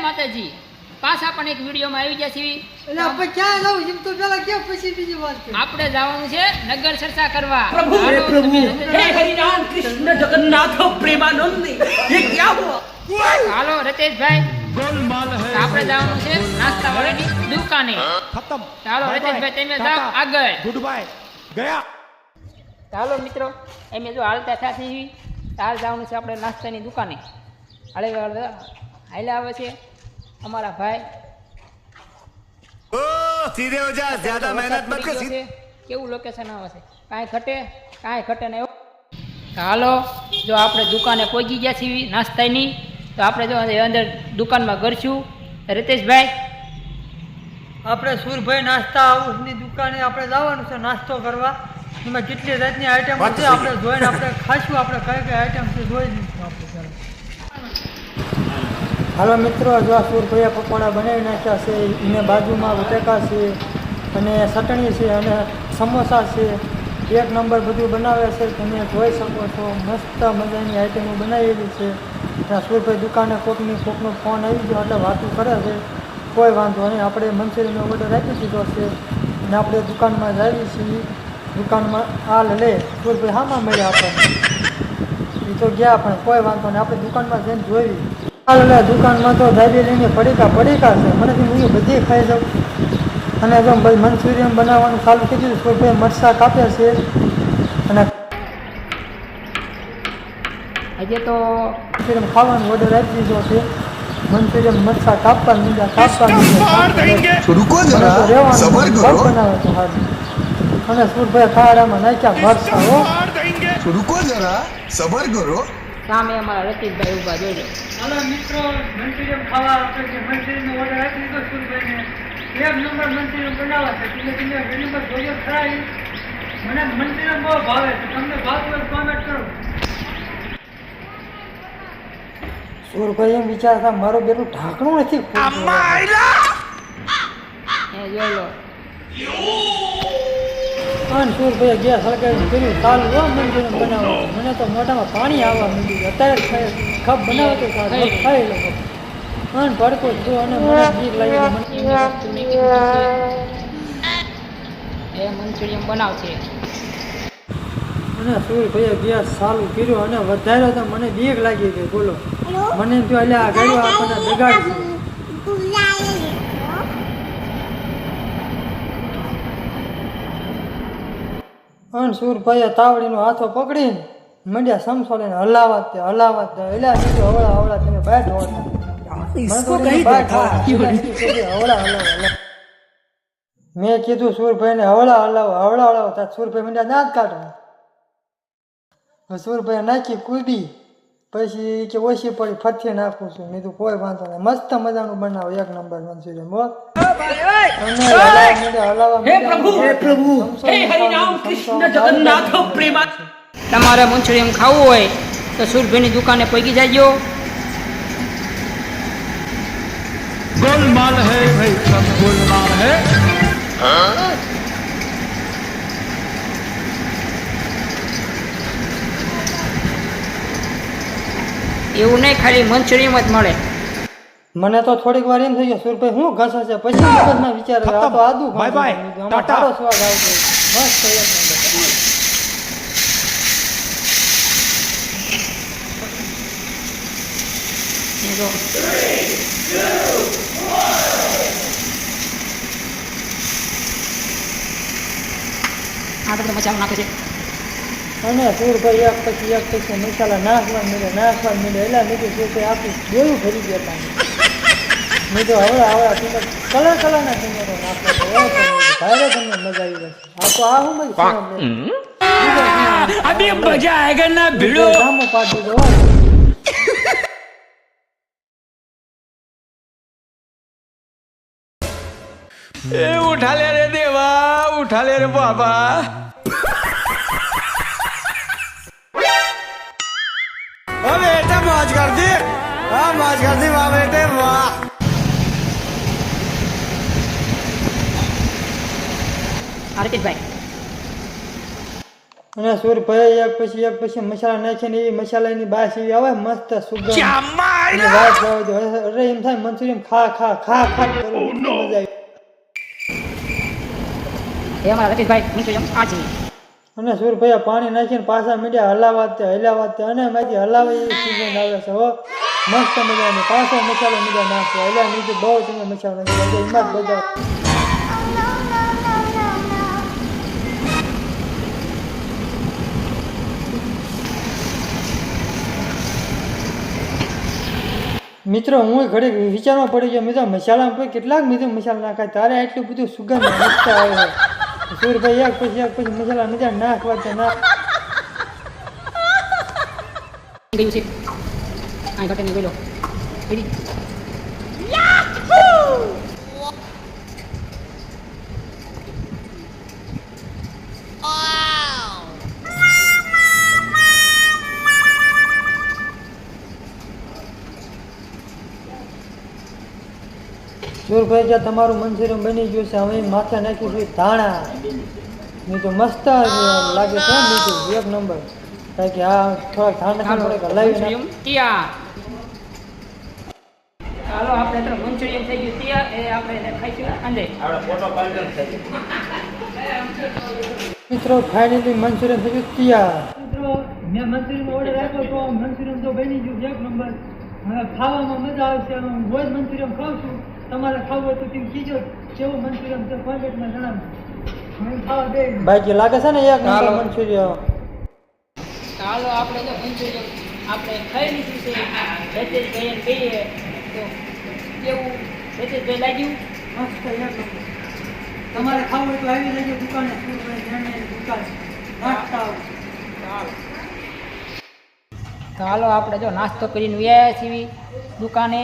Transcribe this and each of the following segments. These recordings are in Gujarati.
માતાજી પાછા પણ એક વિડીયોમાં આવી ગયા છીએ એટલે આપણે ક્યાં જાવ એમ તો પેલા કે પછી બીજી વાત કરી. આપણે જવાનું છે નગર ચર્ચા કરવા प्रभु हे प्रभु हे हरि राम कृष्ण जगन्नाथ प्रेमानंद ये क्या हुआ હાલો રતેશભાઈ गोलमाल है આપણે જવાનું છે નાસ્તા વાળાની દુકાને खत्म ચાલો રતેશભાઈ તમે જાઓ આગળ गुड बाय गया ચાલો મિત્રો એમ જો હાલતા થયા તાર જવાનું છે આપણે નાસ્તાની દુકાને હાલે આવે છે અમારા ભાઈ सीधे हो जा ज्यादा मेहनत मत कर કેવું લોકેશન આવે છે કાંઈ ઘટે નહીં હાલો જો આપણે દુકાને પહોંચી ગયા છીએ નાસ્તાની તો આપણે જો અંદર દુકાનમાં કરશું રતેશભાઈ આપણે સુરભાઈ નાસ્તા હાઉસની દુકાને આપણે જવાનું છે નાસ્તો કરવા. એમાં કેટલી જાતની આઈટમ છે આપણે જોઈને આપણે ખાશું. આપણે કઈ કઈ આઈટમ છે જોઈ લઈશું આપણે. હાલો મિત્રો, જો સુરભાઈએ પકોડા બનાવી નાખ્યા છે. એને બાજુમાં બટેકા છે અને ચટણી છે અને સમોસા છે. એક નંબર બધું બનાવે છે. તમે જોઈ શકો છો મસ્ત મજાની આઈટમો બનાવેલી છે. ત્યાં સુરભાઈ દુકાને કોકનો ફોન આવી ગયો એટલે વાતું કરે છે. કોઈ વાંધો નહીં, આપણે મંચુરિયનનો ઓર્ડર આપી દીધો છે અને આપણે દુકાનમાં જઈએ છીએ. દુકાનમાં હાલ લે સુરભાઈ હામાં મળ્યા આપણને. એ તો ગયા પણ કોઈ વાંધો નહીં, આપણે દુકાનમાં જઈને જોઈ. હાલ લે દુકાનમાં તો દાદી લઈને પડીકા છે. મને હું બધી ખાઈ જાઉં. અને જો ભાઈ મંચુરિયન બનાવવાનું ચાલુ કરી દીધું. સુરભાઈ મરચાં કાપે છે અને આજે તો મંચુરિયન ખાવાનો ઓર્ડર આપી દીધો છે. મંચુરિયન મરચાં કાપવા रुको जरा सबर करो બનાવે તો સારું. અને સુરભાઈ ખાડામાં નાખ્યા મરચાં હો. रुको जरा सबर करो સામે અમારા રતીશભાઈ ઊભા જોઈ હાલો મિત્રો, મંચુરિયન ખાવા આપણે જે મંચુરિયનનો ઓર્ડર આપી દીધો સુરભાઈને. એક નંબર મંચુરિયન બનાવે છે. તમે ઘણી વાર જોયો ખરા. મને મંચુરિયન બહુ ભાવે છે. તમને ભાવતું હોય કોમેન્ટ કરો. સુરભાઈ એમ વિચારતા મારું બેનું ઢાંકણું નથી એ જોઈ લો અને સુરભાઈ ગેસ હળગાવી કર્યું ચાલુ હો મંચુરિયન બનાવો. મને તો મોઢામાં પાણી આવવા માંડી ગયું. અત્યારે ખપ બનાવે તો સારું ખાઈ લો. અને ભડકો જો અને મને બીક લાગી એ મંચુરિયન બનાવશે અને સુરભાઈએ ગેસ ચાલુ કર્યો અને વધાર્યો તો મને બીક લાગી ગઈ. બોલો, મને તો એટલે આ ગાડું આપણને બગાડશે. અને સુરભાઈએ તાવડીનો હાથો પકડીને મંડ્યા સમસો લઈને હલાવત એટલે હવળા તમે બેઠ મેં કીધું સુરભાઈને હવળા હલાવો ત્યાં સુરભાઈ મંડ્યા દાંત કાઢો. સુરભાઈ નાખી કૂદી પછી કે ઓછી પડી ફરથી નાખું છું. મેં તો કોઈ વાંધો નહીં, મસ્ત મજાનું બનાવો એક નંબર મંચુરિયન. બોલ हे प्रभु हे हरि राम कृष्ण जगन्नाथ प्रेमानंद તમારે મંચુરિયન ખાવું હોય તો સુરભાઈની દુકાને પહોંચી જાજો. गोलमाल है भाई सब गोलमाल है એવું નહીં ખાલી મંચુરિયન જ મળે. મને તો થોડીક વાર એમ થઈ ગયો સુરભાઈ હું ઘસે છે. પછી મગજમાં વિચાર આવ્યો, આ તો આદુ બાય બાય, ટાટા. સારો સ્વાદ આવતો મસ્ત એક નંબર. એ જો આ તો મજા નાખે છે. અને સુરભાઈ એક પછી મસાલા નાખવા મળે એટલે લીધું સુરભાઈ આખું જોયું ફરી ગયા. મેં તો હવળા કલરના ટીમરો નાખવા ભારે તમને મજા આવી જશે. આ તો આ હું ભાઈ अभी मजा आएगा ना भिड़ो ધામો પાડી દીધો. ए उठा ले रे देवा उठा ले रे बाबा ओ बेटा मौज कर दी हाँ मौज कर दी वाह बेटे वाह રતીશભાઈ અને સુરભાઈ એક પછી મસાલા નાખીને એવી મસાલાની બાસ એવી આવે મસ્ત સુગંધ અને વાત જવા દો. અરે એમ થાય મંચુરિયન ખા કરું. મજા આવી. એ અમારા રતીશભાઈ મંચુરિયન આ છે. અને સુરભાઈ પાણી નાખીને પાછા મીડિયા હલાવાતે અને માંથી હલાવે એવી સુગંધ આવે છે. હો મસ્ત મજાની પાછો મસાલો મીડિયા નાખે હલ્યા નીચે બહુ તમે મસાલો નાખે એમાં જ બધા. મિત્રો હું ઘડીક વિચારવા પડી ગયો. મિત્રો મસાલામાં કેટલાક મિત્રો મસાલા નાખાય તારે એટલું બધું સુગંધ મસ્ત આવે છે. સુરભાઈ એક પછી મસાલા નીચે નાખવા ગયું છે આ ઘટે નહીં બોલો સુરભાઈ જ્યાં તમારું મંચુરિયન બની ગયું છે હવે માથે નાખ્યું ધાણા. નહીં તો મસ્ત લાગે છે મીઠું એક નંબર. કારણ કે આ થોડાક ધાણા થોડાક હલાવી મંચુરિયન તૈયાર. ચાલો આપણે તો મંચુરિયન થઈ ગયું તૈયાર. એ આપણે એને ખાઈશું અંદર. મિત્રો ફાઇનલી મંચુરિયન થઈ ગયું તૈયાર. મિત્રો મેં મંચુરિયન ઓર્ડર આપ્યો તો મંચુરિયન તો બની ગયું એક નંબર. હવે ખાવામાં મજા આવશે. હું રોજ મંચુરિયન ખાઉં છું. તમારે ખાવું હોય તો તમે કીજો કેવું મંચુરિયન છે કોમેન્ટમાં જણાવજો. બાકી લાગે છે ને એક નંબર મંચુરિયન. ચાલો આપણે તો મંચુરિયન આપણે ખાઈ લીધું છે. રતેશભાઈને કહીએ તો કેવું રતેશભાઈ લાગ્યું? મસ્ત એક નંબર. તમારે ખાવું હોય તો આવી જજો દુકાને. દુકાન નાસ્તા આવો. ચાલો આપણે જો નાસ્તો કરીને વ્યાયા છીએ દુકાને.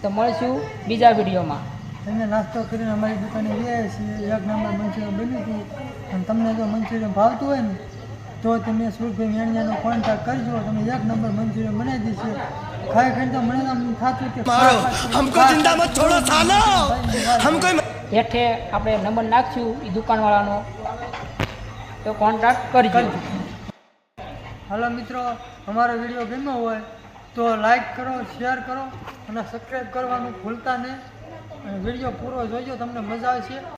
તો મળશું બીજા વિડીયોમાં. તમે નાસ્તો કરીને અમારી દુકાને ગયા છીએ. એક નંબર મંચુરિયન બન્યું હતું. અને તમને જો મંચુરિયન ભાવતું હોય ને તો તમે સુરભાઈ મેણિયાનો કોન્ટેક્ટ કરજો. તમે એક નંબર મંચુરિયન બનાવી દેશે. ખાઈ ખાઈને તો મને આમ થતું કે हमको जिंदा मत छोड़ो सालो हमको હેઠે આપણે નંબર નાખશું એ દુકાનવાળાનો તો કોન્ટેક્ટ કરજો. હાલો મિત્રો અમારો વિડીયો ગમ્યો હોય તો લાઈક કરો, શેર કરો અને સબસ્ક્રાઈબ કરવાનું ભૂલતા નહીં. અને વિડીયો પૂરો જોજો તમને મજા આવશે.